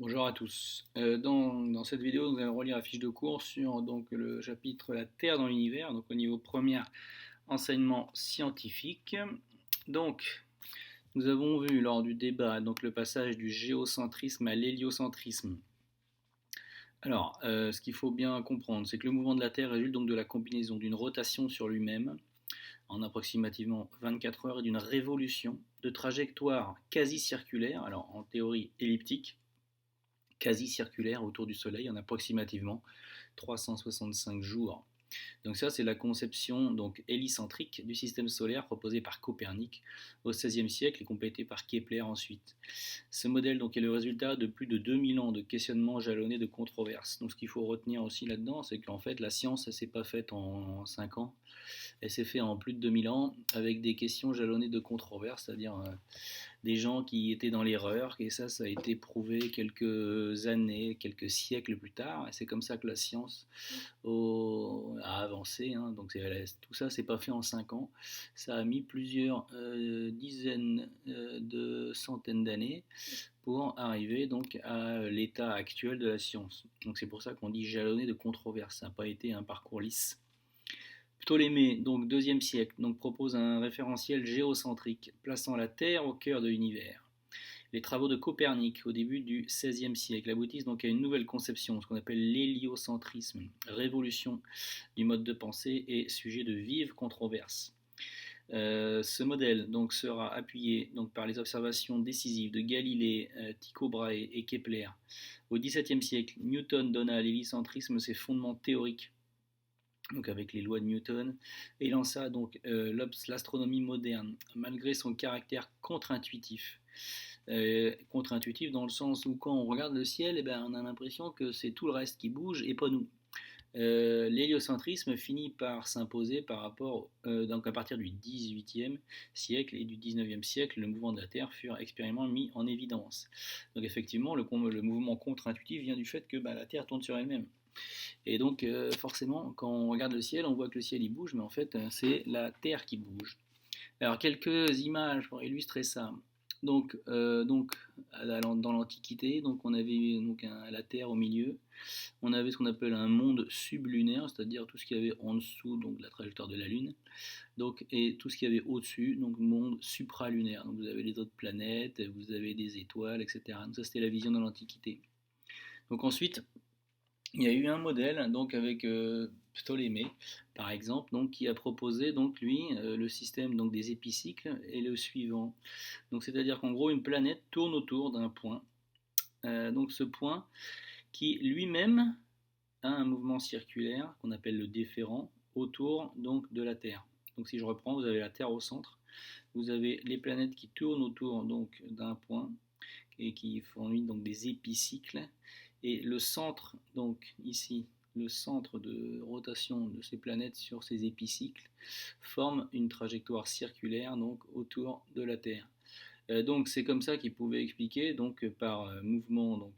Bonjour à tous. Dans cette vidéo, nous allons relire la fiche de cours sur le chapitre La Terre dans l'univers, donc au niveau premier enseignement scientifique. Donc, nous avons vu lors du débat le passage du géocentrisme à l'héliocentrisme. Alors, ce qu'il faut bien comprendre, c'est que le mouvement de la Terre résulte donc de la combinaison d'une rotation sur lui-même en approximativement 24 heures et d'une révolution de trajectoire quasi circulaire, alors en théorie elliptique, quasi circulaire autour du Soleil en approximativement 365 jours. Donc ça, c'est la conception hélicentrique du système solaire proposée par Copernic au XVIe siècle et complétée par Kepler ensuite. Ce modèle est le résultat de plus de 2000 ans de questionnements jalonnés de controverses. Donc ce qu'il faut retenir aussi là-dedans, c'est qu'en fait la science, elle ne s'est pas faite en 5 ans, elle s'est faite en plus de 2000 ans avec des questions jalonnées de controverses, c'est-à-dire des gens qui étaient dans l'erreur, et ça a été prouvé quelques années, quelques siècles plus tard, et c'est comme ça que la science a avancé, hein. Donc tout ça c'est pas fait en 5 ans, ça a mis plusieurs dizaines de centaines d'années pour arriver à l'état actuel de la science. Donc c'est pour ça qu'on dit jalonné de controverses, ça n'a pas été un parcours lisse. Ptolémée, donc deuxième siècle, propose un référentiel géocentrique, plaçant la Terre au cœur de l'univers. Les travaux de Copernic au début du XVIe siècle aboutissent donc à une nouvelle conception, ce qu'on appelle l'héliocentrisme, révolution du mode de pensée et sujet de vives controverses. Ce modèle sera appuyé par les observations décisives de Galilée, Tycho Brahe et Kepler. Au XVIIe siècle, Newton donna à l'hélicentrisme ses fondements théoriques, avec les lois de Newton, et lança l'astronomie moderne, malgré son caractère contre-intuitif. Contre-intuitif dans le sens où quand on regarde le ciel, on a l'impression que c'est tout le reste qui bouge et pas nous. L'héliocentrisme finit par s'imposer par rapport, à partir du XVIIIe siècle et du XIXe siècle, le mouvement de la Terre furent expérimentalement mis en évidence. Donc effectivement, le mouvement contre-intuitif vient du fait que la Terre tourne sur elle-même. Et donc forcément, quand on regarde le ciel, on voit que le ciel il bouge, mais en fait c'est la Terre qui bouge. Alors quelques images pour illustrer ça. Dans l'Antiquité, on avait la Terre au milieu. On avait ce qu'on appelle un monde sublunaire, c'est-à-dire tout ce qu'il y avait en dessous de la trajectoire de la Lune, et tout ce qu'il y avait au-dessus, monde supralunaire. Donc vous avez les autres planètes, vous avez des étoiles, etc. Donc ça c'était la vision de l'Antiquité. Donc ensuite, il y a eu un modèle avec Ptolémée par exemple, qui a proposé lui le système des épicycles et le suivant. Donc c'est-à-dire qu'en gros une planète tourne autour d'un point. Ce point qui lui-même a un mouvement circulaire qu'on appelle le déférent autour de la Terre. Donc si je reprends, vous avez la Terre au centre, vous avez les planètes qui tournent autour d'un point et qui fournissent des épicycles, et le centre, ici, le centre de rotation de ces planètes sur ces épicycles forme une trajectoire circulaire autour de la Terre. C'est comme ça qu'ils pouvaient expliquer par mouvement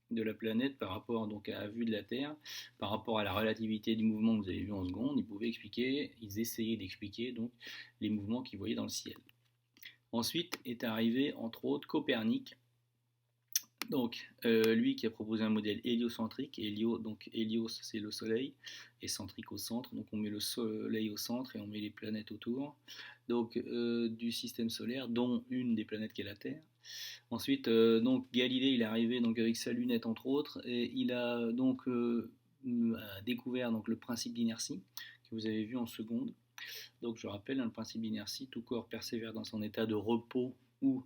de la planète par rapport à la vue de la Terre, par rapport à la relativité du mouvement que vous avez vu en seconde, ils essayaient d'expliquer les mouvements qu'ils voyaient dans le ciel. Ensuite est arrivé entre autres Copernic, lui qui a proposé un modèle héliocentrique. Hélios c'est le soleil et centrique au centre, donc on met le soleil au centre et on met les planètes autour du système solaire, dont une des planètes qui est la Terre. Ensuite Galilée il est arrivé avec sa lunette entre autres, et il a découvert le principe d'inertie que vous avez vu en seconde. Donc je rappelle, le principe d'inertie, tout corps persévère dans son état de repos ou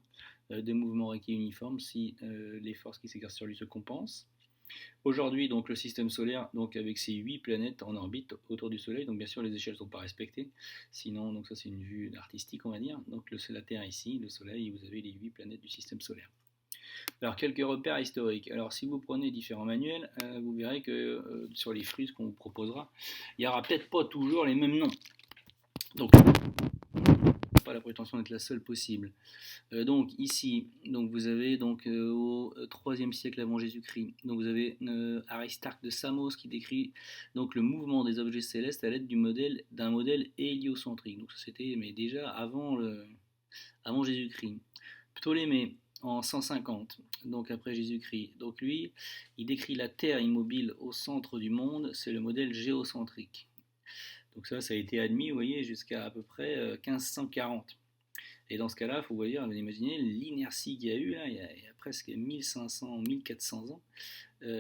de mouvement rectiligne uniforme si les forces qui s'exercent sur lui se compensent. Aujourd'hui, le système solaire, avec ses 8 planètes en orbite autour du Soleil, donc bien sûr les échelles ne sont pas respectées, sinon ça c'est une vue artistique on va dire, la Terre ici, le Soleil, et vous avez les 8 planètes du système solaire. Alors quelques repères historiques. Alors si vous prenez différents manuels, vous verrez que sur les flux qu'on vous proposera, il n'y aura peut-être pas toujours les mêmes noms. Donc pas la prétention d'être la seule possible. Ici, vous avez au 3e siècle avant Jésus-Christ, vous avez Aristarque de Samos qui décrit le mouvement des objets célestes à l'aide d'un modèle héliocentrique. Donc ça c'était mais déjà avant Jésus-Christ. Ptolémée en 150, donc après Jésus-Christ. Donc lui, il décrit la Terre immobile au centre du monde, c'est le modèle géocentrique. Donc ça a été admis, vous voyez, jusqu'à à peu près 1540. Et dans ce cas-là, vous imaginez l'inertie qu'il y a eu, là, il y a presque 1500, 1400 ans.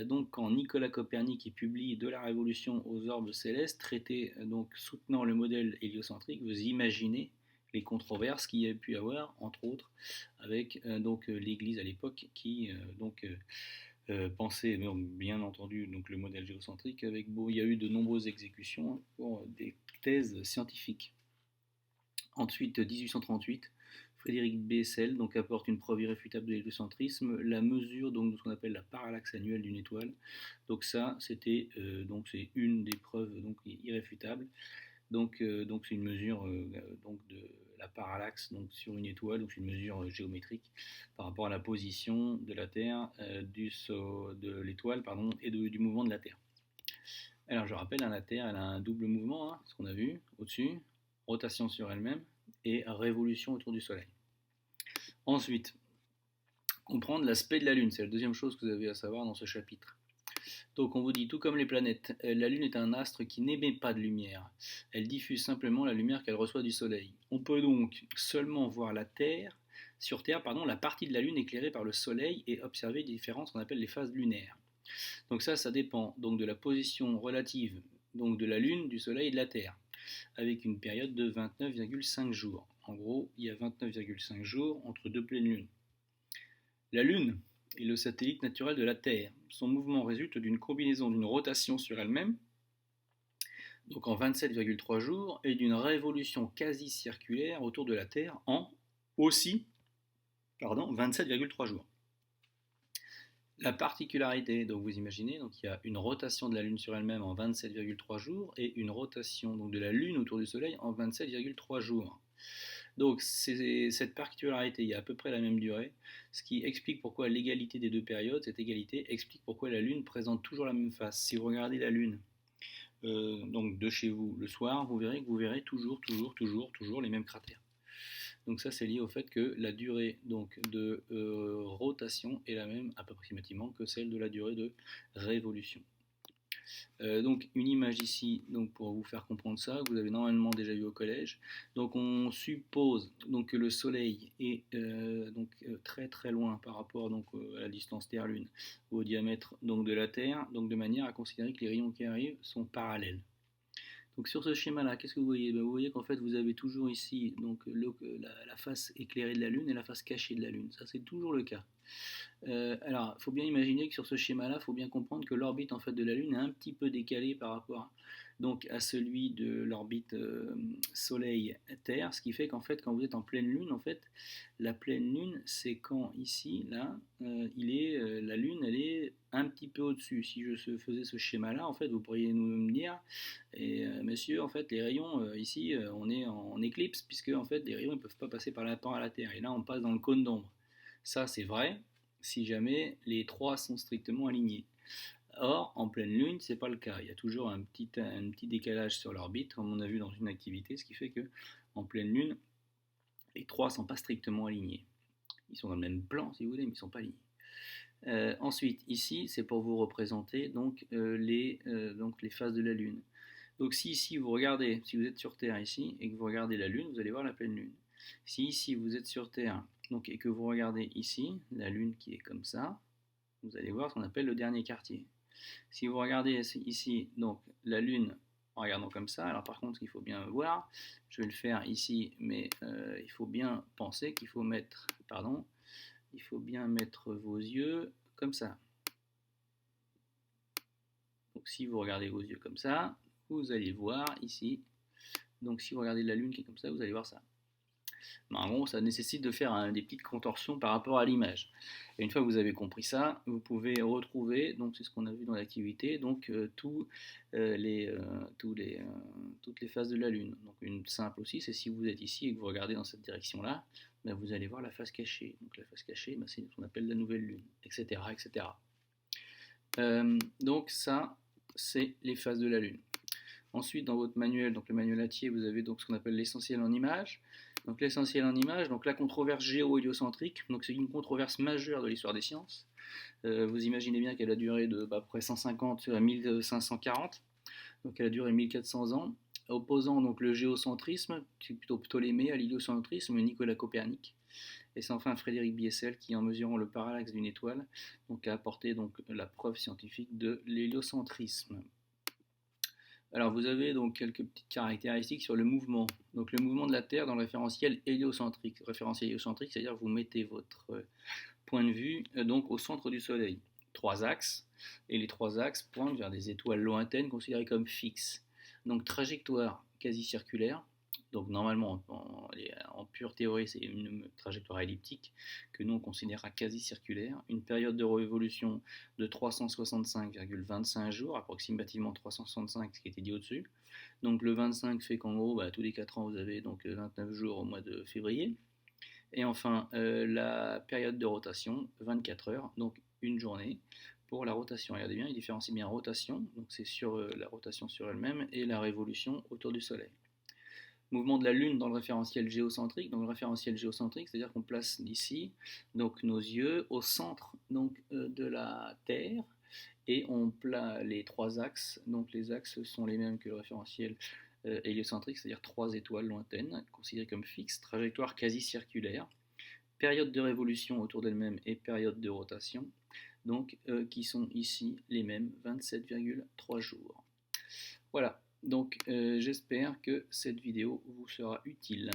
Donc quand Nicolas Copernic publie De la Révolution aux orbes célestes, traité donc soutenant le modèle héliocentrique, vous imaginez les controverses qu'il y a pu avoir, entre autres, avec l'Église à l'époque qui pensait bien entendu donc le modèle géocentrique. Il y a eu de nombreuses exécutions pour des thèses scientifiques. Ensuite, 1838, Frédéric Bessel donc apporte une preuve irréfutable de l'héliocentrisme, la mesure donc de ce qu'on appelle la parallaxe annuelle d'une étoile. Donc ça, c'était c'est une des preuves donc irréfutables. Donc c'est une mesure donc de la parallaxe donc sur une étoile, donc c'est une mesure géométrique par rapport à la position de la Terre, de l'étoile et du mouvement de la Terre. Alors je rappelle, la Terre elle a un double mouvement, ce qu'on a vu au-dessus, rotation sur elle-même et révolution autour du Soleil. Ensuite, comprendre l'aspect de la Lune, c'est la deuxième chose que vous avez à savoir dans ce chapitre. Donc on vous dit, tout comme les planètes, la Lune est un astre qui n'émet pas de lumière. Elle diffuse simplement la lumière qu'elle reçoit du Soleil. On peut donc seulement voir sur Terre, la partie de la Lune éclairée par le Soleil et observer les différences qu'on appelle les phases lunaires. Donc ça dépend donc de la position relative donc de la Lune, du Soleil et de la Terre, avec une période de 29,5 jours. En gros, il y a 29,5 jours entre deux pleines lunes. La Lune est le satellite naturel de la Terre. Son mouvement résulte d'une combinaison d'une rotation sur elle-même, donc en 27,3 jours, et d'une révolution quasi circulaire autour de la Terre en 27,3 jours. La particularité, donc vous imaginez, donc il y a une rotation de la Lune sur elle-même en 27,3 jours et une rotation donc de la Lune autour du Soleil en 27,3 jours. Donc cette particularité, il y a à peu près la même durée, ce qui explique pourquoi l'égalité des deux périodes, cette égalité explique pourquoi la Lune présente toujours la même face. Si vous regardez la Lune donc de chez vous le soir, vous verrez que vous verrez toujours les mêmes cratères. Donc ça c'est lié au fait que la durée donc, de rotation est la même approximativement que celle de la durée de révolution. Donc une image ici donc pour vous faire comprendre ça, que vous avez normalement déjà vu au collège. Donc on suppose donc, que le Soleil est très très loin par rapport donc, à la distance Terre-Lune, au diamètre donc, de la Terre, donc de manière à considérer que les rayons qui arrivent sont parallèles. Donc sur ce schéma-là, qu'est-ce que vous voyez ? Vous voyez qu'en fait vous avez toujours ici donc, la face éclairée de la Lune et la face cachée de la Lune. Ça c'est toujours le cas. Alors il faut bien imaginer que sur ce schéma-là, il faut bien comprendre que l'orbite en fait, de la Lune est un petit peu décalée par rapport donc, à celui de l'orbite Soleil-Terre, ce qui fait qu'en fait quand vous êtes en pleine Lune, en fait, la pleine Lune c'est quand ici, là, la Lune elle est un petit peu au-dessus. Si je faisais ce schéma-là, en fait, vous pourriez me dire, monsieur, en fait, les rayons, ici, on est en éclipse, puisque en fait, les rayons ne peuvent pas passer par rapport à la Terre. Et là, on passe dans le cône d'ombre. Ça, c'est vrai, si jamais les trois sont strictement alignés. Or, en pleine lune, c'est pas le cas. Il y a toujours un petit décalage sur l'orbite, comme on a vu dans une activité, ce qui fait que en pleine lune, les trois sont pas strictement alignés. Ils sont dans le même plan, si vous voulez, mais ils sont pas alignés. Ensuite, ici, c'est pour vous représenter donc, les phases de la lune. Donc si ici vous regardez, si vous êtes sur Terre ici, et que vous regardez la Lune, vous allez voir la pleine Lune. Si ici vous êtes sur Terre, donc, et que vous regardez ici, la Lune qui est comme ça, vous allez voir ce qu'on appelle le dernier quartier. Si vous regardez ici, donc la Lune en regardant comme ça, alors par contre, ce qu'il faut bien voir, je vais le faire ici, mais il faut bien penser qu'il faut mettre, il faut bien mettre vos yeux comme ça. Donc si vous regardez vos yeux comme ça, vous allez voir ici, donc si vous regardez la Lune qui est comme ça, vous allez voir ça. Bon, ça nécessite de faire des petites contorsions par rapport à l'image. Et une fois que vous avez compris ça, vous pouvez retrouver, donc c'est ce qu'on a vu dans l'activité, donc toutes les phases de la Lune. Donc une simple aussi, c'est si vous êtes ici et que vous regardez dans cette direction-là, ben vous allez voir la face cachée. Donc la face cachée, ben c'est ce qu'on appelle la nouvelle Lune, etc. etc. Donc ça, c'est les phases de la Lune. Ensuite, dans votre manuel, donc le manuel Hatier, vous avez donc ce qu'on appelle l'essentiel en images. Donc l'essentiel en image, donc la controverse géo-héliocentrique, donc c'est une controverse majeure de l'histoire des sciences. Vous imaginez bien qu'elle a duré de à peu près 150 à 1540, donc elle a duré 1400 ans, opposant donc le géocentrisme, qui est plutôt Ptolémée, à l'héliocentrisme, Nicolas Copernic. Et c'est enfin Frédéric Biessel qui, en mesurant le parallaxe d'une étoile, donc, a apporté donc, la preuve scientifique de l'héliocentrisme. Alors vous avez donc quelques petites caractéristiques sur le mouvement. Donc le mouvement de la Terre dans le référentiel héliocentrique. Référentiel héliocentrique, c'est-à-dire que vous mettez votre point de vue donc au centre du Soleil. 3 axes, et les 3 axes pointent vers des étoiles lointaines considérées comme fixes. Donc trajectoire quasi circulaire. Donc normalement, en pure théorie, c'est une trajectoire elliptique que nous on considère quasi circulaire. Une période de révolution de 365,25 jours, approximativement 365, ce qui était dit au-dessus. Donc le 25 fait qu'en gros, tous les 4 ans, vous avez donc 29 jours au mois de février. Et enfin, la période de rotation, 24 heures, donc une journée pour la rotation. Regardez bien, il différencie bien rotation, donc c'est sur la rotation sur elle-même, et la révolution autour du Soleil. Mouvement de la Lune dans le référentiel géocentrique. Donc le référentiel géocentrique, c'est-à-dire qu'on place ici donc nos yeux au centre donc, de la Terre, et on place les 3 axes. Donc les axes sont les mêmes que le référentiel héliocentrique, c'est-à-dire 3 étoiles lointaines, considérées comme fixes, trajectoire quasi circulaire, période de révolution autour d'elle-même et période de rotation, donc qui sont ici les mêmes, 27,3 jours. Voilà, donc j'espère que cette vidéo vous sera utile.